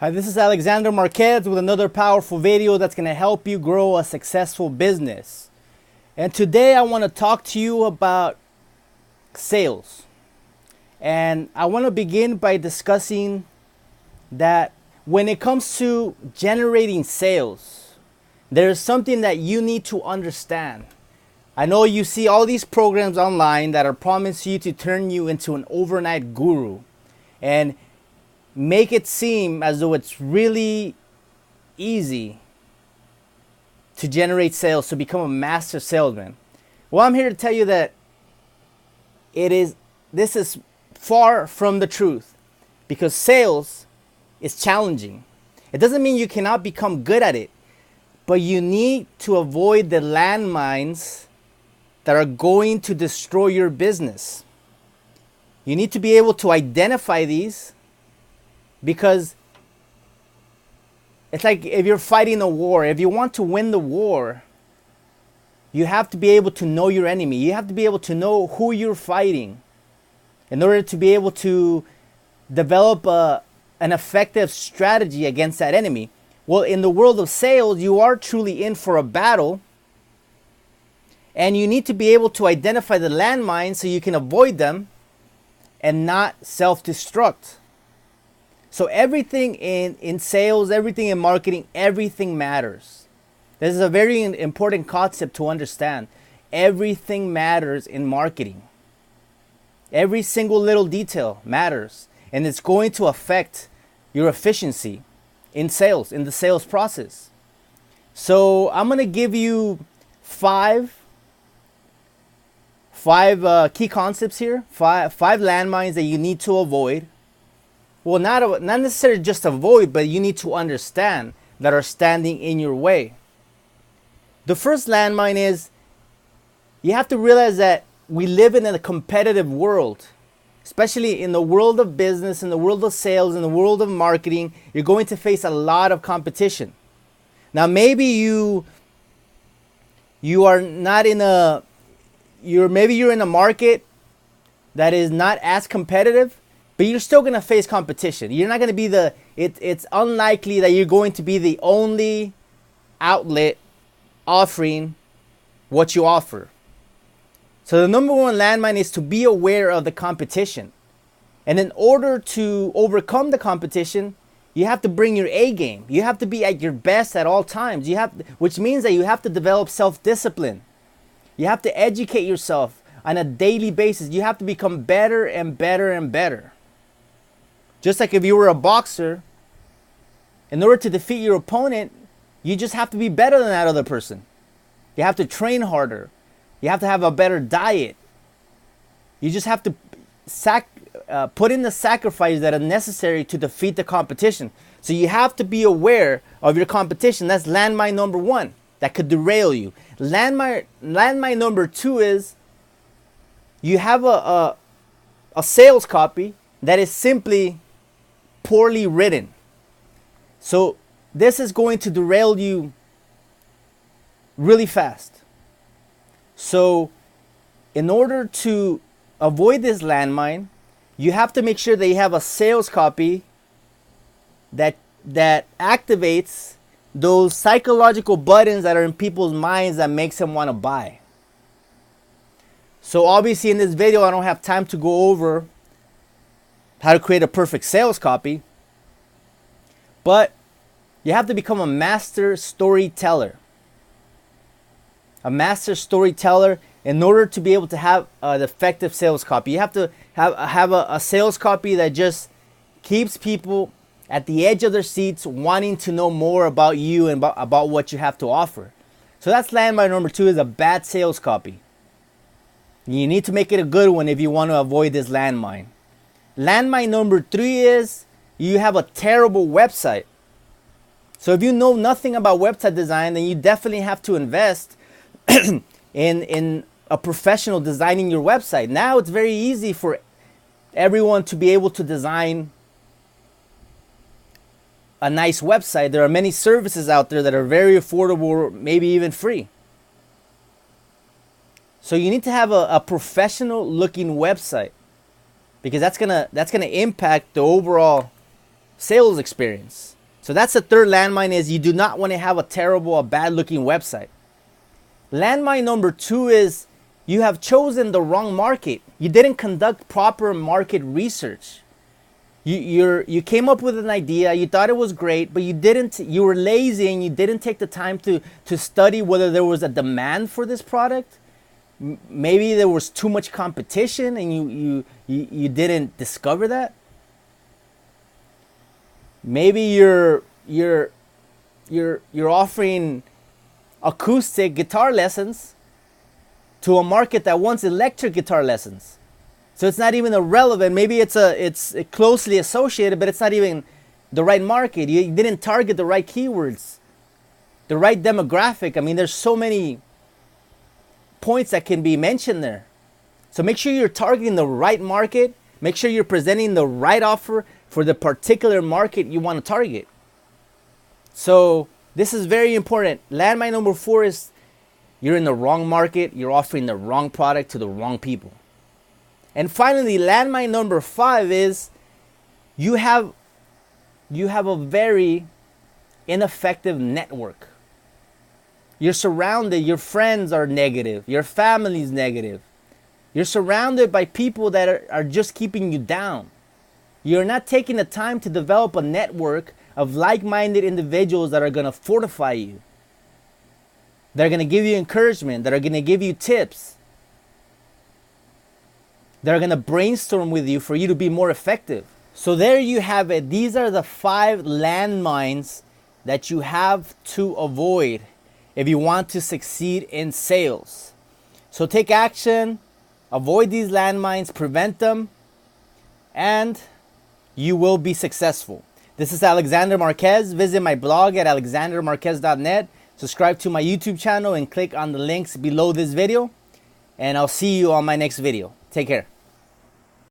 Hi, this is Alexander Marquez with another powerful video that's going to help you grow a successful business. And today I want to talk to you about sales. And I want to begin by discussing that when it comes to generating sales, there's something that you need to understand. I know you see all these programs online that are promising you to turn you into an overnight guru and make it seem as though it's really easy to generate sales, to become a master salesman. Well, I'm here to tell you that this is far from the truth, because sales is challenging. It doesn't mean you cannot become good at it, but you need to avoid the landmines that are going to destroy your business. You need to be able to identify these, because it's like if you're fighting a war. If you want to win the war, you have to be able to know your enemy. You have to be able to know who you're fighting in order to be able to develop an effective strategy against that enemy. Well, in the world of sales, you are truly in for a battle, and you need to be able to identify the landmines so you can avoid them and not self-destruct. So everything in sales, everything in marketing, everything matters. This is a very important concept to understand. Everything matters in marketing. Every single little detail matters, and it's going to affect your efficiency in sales, in the sales process. So I'm going to give you five key concepts here, five landmines that you need to avoid. Well, not necessarily just avoid, but you need to understand that are standing in your way. The first landmine is you have to realize that we live in a competitive world, especially in the world of business, in the world of sales, in the world of marketing. You're going to face a lot of competition. Now, maybe you are not in you're in a market that is not as competitive, but you're still going to face competition. You're not going to be it's unlikely that you're going to be the only outlet offering what you offer. So the number one landmine is to be aware of the competition. And in order to overcome the competition, you have to bring your A game. You have to be at your best at all times. Which means that you have to develop self-discipline. You have to educate yourself on a daily basis. You have to become better and better and better. Just like if you were a boxer, in order to defeat your opponent, you just have to be better than that other person. You have to train harder. You have to have a better diet. You just have to put in the sacrifice that are necessary to defeat the competition. So you have to be aware of your competition. That's landmine number one that could derail you. Landmine number two is you have a sales copy that is simply poorly written. So this is going to derail you really fast. So in order to avoid this landmine, you have to make sure that you have a sales copy that activates those psychological buttons that are in people's minds that makes them want to buy. So obviously in this video, I don't have time to go over how to create a perfect sales copy, but you have to become a master storyteller. A master storyteller in order to be able to have an effective sales copy. You have to have a sales copy that just keeps people at the edge of their seats wanting to know more about you and about what you have to offer. So that's landmine number two, is a bad sales copy. You need to make it a good one if you want to avoid this landmine. Landmine number three is you have a terrible website. So if you know nothing about website design, then you definitely have to invest in a professional designing your website. Now it's very easy for everyone to be able to design a nice website. There are many services out there that are very affordable, or maybe even free. So you need to have a professional looking website, because that's gonna impact the overall sales experience. So that's the third landmine, is you do not want to have a terrible or bad looking website. Landmine number 2 is you have chosen the wrong market. You didn't conduct proper market research. You came up with an idea, you thought it was great, but you were lazy and you didn't take the time to study whether there was a demand for this product. Maybe there was too much competition and you didn't discover that. Maybe you're offering acoustic guitar lessons to a market that wants electric guitar lessons. So it's not even irrelevant. Maybe it's closely associated, but it's not even the right market. You didn't target the right keywords, the right demographic. I mean, there's so many points that can be mentioned there. So make sure you're targeting the right market. Make sure you're presenting the right offer for the particular market you want to target. So this is very important. Landmine number 4 is you're in the wrong market. You're offering the wrong product to the wrong people. And finally, landmine number 5 is you have a very ineffective network. You're surrounded, your friends are negative, your family's negative. You're surrounded by people that are just keeping you down. You're not taking the time to develop a network of like-minded individuals that are going to fortify you. That are going to give you encouragement, that are going to give you tips. That are going to brainstorm with you for you to be more effective. So there you have it. These are the 5 landmines that you have to avoid if you want to succeed in sales. So take action, avoid these landmines, prevent them, and you will be successful. This is Alexander Marquez. Visit my blog at alexandermarquez.net. Subscribe to my YouTube channel and click on the links below this video. And I'll see you on my next video. Take care.